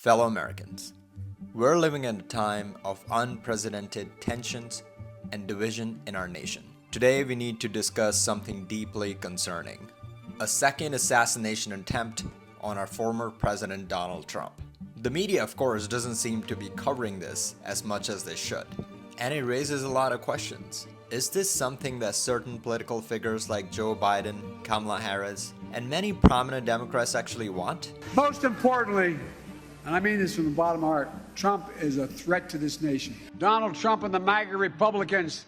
Fellow Americans, we're living in a time of unprecedented tensions and division in our nation. Today we need to discuss something deeply concerning: a second assassination attempt on our former President Donald Trump. The media, of course, doesn't seem to be covering this as much as they should, and it raises a lot of questions. Is this something that certain political figures like Joe Biden, Kamala Harris, and many prominent Democrats actually want? Most importantly, and I mean this from the bottom of my heart, Trump is a threat to this nation. Donald Trump and the MAGA Republicans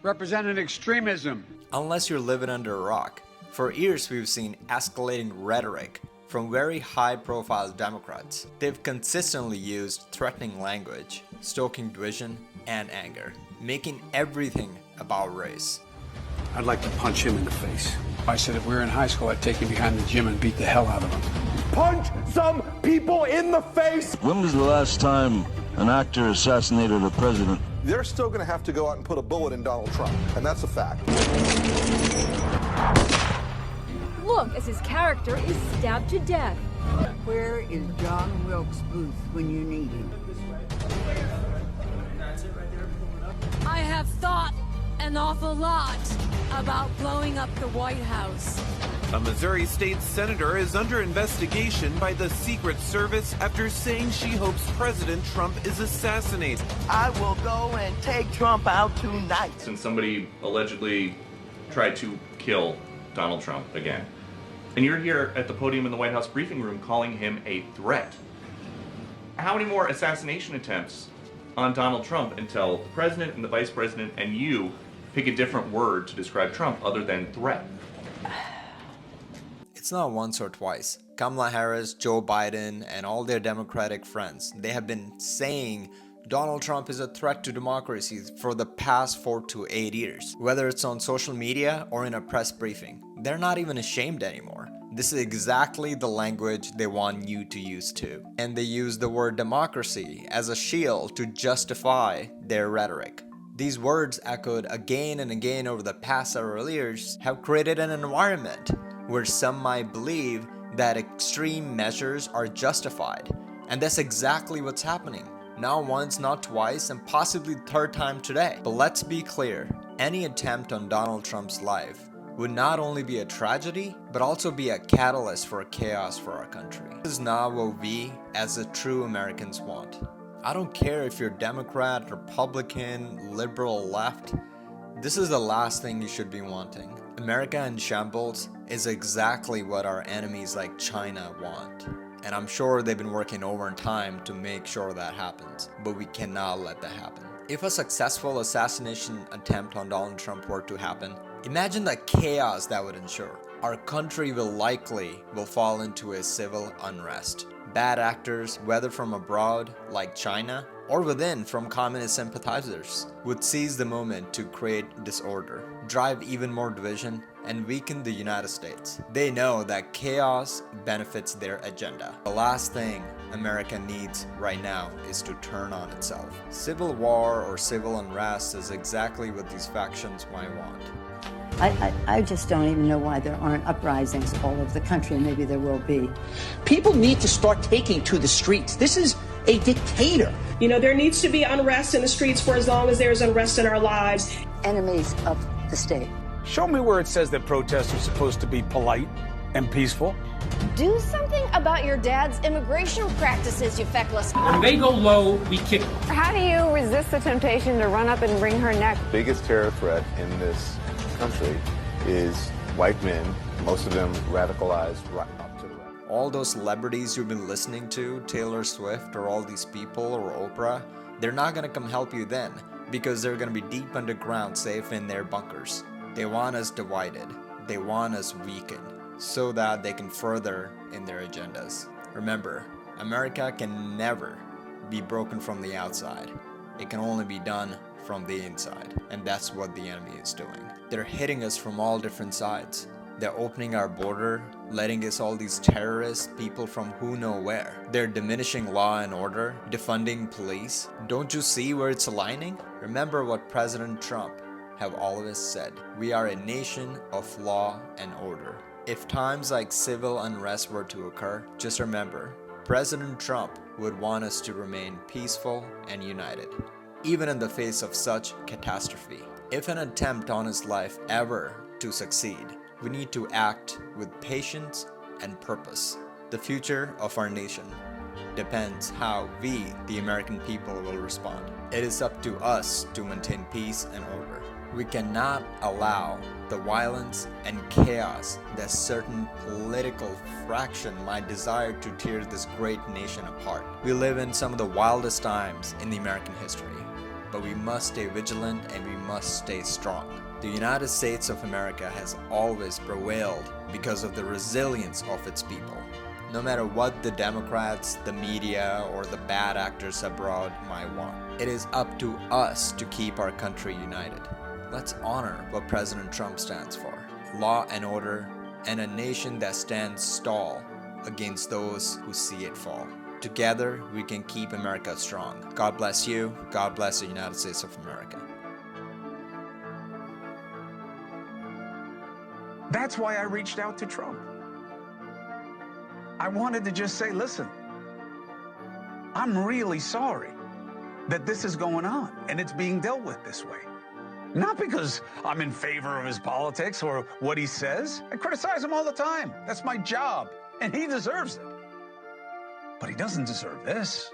represent an extremism. Unless you're living under a rock, for years we've seen escalating rhetoric from very high-profile Democrats. They've consistently used threatening language, stoking division and anger, making everything about race. I'd like to punch him in the face. I said if we were in high school, I'd take him behind the gym and beat the hell out of him. Punch some people in the face! When was the last time an actor assassinated a president? They're still going to have to go out and put a bullet in Donald Trump, and that's a fact. Look as his character is stabbed to death. Where is John Wilkes Booth when you need him? I have thought an awful lot about blowing up the White House. A Missouri state senator is under investigation by the Secret Service after saying she hopes President Trump is assassinated. I will go and take Trump out tonight. Since somebody allegedly tried to kill Donald Trump again, and you're here at the podium in the White House briefing room calling him a threat. How many more assassination attempts on Donald Trump until the president and the vice president and you pick a different word to describe Trump other than threat? It's not once or twice. Kamala Harris, Joe Biden, and all their Democratic friends, they have been saying Donald Trump is a threat to democracy for the past 4 to 8 years. Whether it's on social media or in a press briefing, they're not even ashamed anymore. This is exactly the language they want you to use too. And they use the word democracy as a shield to justify their rhetoric. These words, echoed again and again over the past several years, have created an environment where some might believe that extreme measures are justified. And that's exactly what's happening. Not once, not twice, and possibly third time today. But let's be clear, any attempt on Donald Trump's life would not only be a tragedy, but also be a catalyst for chaos for our country. This is not what we, as the true Americans, want. I don't care if you're Democrat, Republican, liberal, left. This is the last thing you should be wanting. America in shambles is exactly what our enemies like China want. And I'm sure they've been working overtime to make sure that happens. But we cannot let that happen. If a successful assassination attempt on Donald Trump were to happen, imagine the chaos that would ensure. Our country will fall into a civil unrest. Bad actors, whether from abroad, like China, or within from communist sympathizers, would seize the moment to create disorder, drive even more division, and weaken the United States. They know that chaos benefits their agenda. The last thing America needs right now is to turn on itself. Civil war or civil unrest is exactly what these factions might want. I just don't even know why there aren't uprisings all over the country. Maybe there will be. People need to start taking to the streets. This is a dictator. You know, there needs to be unrest in the streets for as long as there's unrest in our lives. Enemies of the state. Show me where it says that protests are supposed to be polite and peaceful. Do something about your dad's immigration practices, you feckless. When they go low, we kick. How do you resist the temptation to run up and wring her neck? The biggest terror threat in this country is white men, most of them radicalized right up to the right. All those celebrities you've been listening to, Taylor Swift or all these people or Oprah, they're not gonna come help you then because they're gonna be deep underground safe in their bunkers. They want us divided. They want us weakened so that they can further in their agendas. Remember, America can never be broken from the outside. It can only be done from the inside, and that's what the enemy is doing. They're hitting us from all different sides. They're opening our border, letting us all these terrorists, people from who know where. They're diminishing law and order, defunding police. Don't you see where it's aligning? Remember what President Trump have always said. We are a nation of law and order. If times like civil unrest were to occur, just remember, President Trump would want us to remain peaceful and united, even in the face of such catastrophe. If an attempt on his life ever to succeed, we need to act with patience and purpose. The future of our nation depends how we, the American people, will respond. It is up to us to maintain peace and order. We cannot allow the violence and chaos that certain political fraction might desire to tear this great nation apart. We live in some of the wildest times in the American history, but we must stay vigilant and we must stay strong. The United States of America has always prevailed because of the resilience of its people. No matter what the Democrats, the media, or the bad actors abroad might want, it is up to us to keep our country united. Let's honor what President Trump stands for: law and order, and a nation that stands tall against those who see it fall. Together, we can keep America strong. God bless you. God bless the United States of America. That's why I reached out to Trump. I wanted to just say, listen, I'm really sorry that this is going on and it's being dealt with this way. Not because I'm in favor of his politics or what he says. I criticize him all the time. That's my job, and he deserves it. But he doesn't deserve this.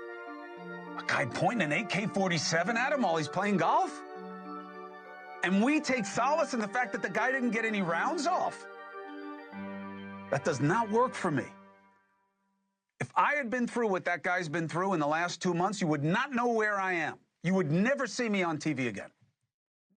A guy pointing an AK-47 at him while he's playing golf? And we take solace in the fact that the guy didn't get any rounds off. That does not work for me. If I had been through what that guy's been through in the last 2 months, you would not know where I am. You would never see me on TV again.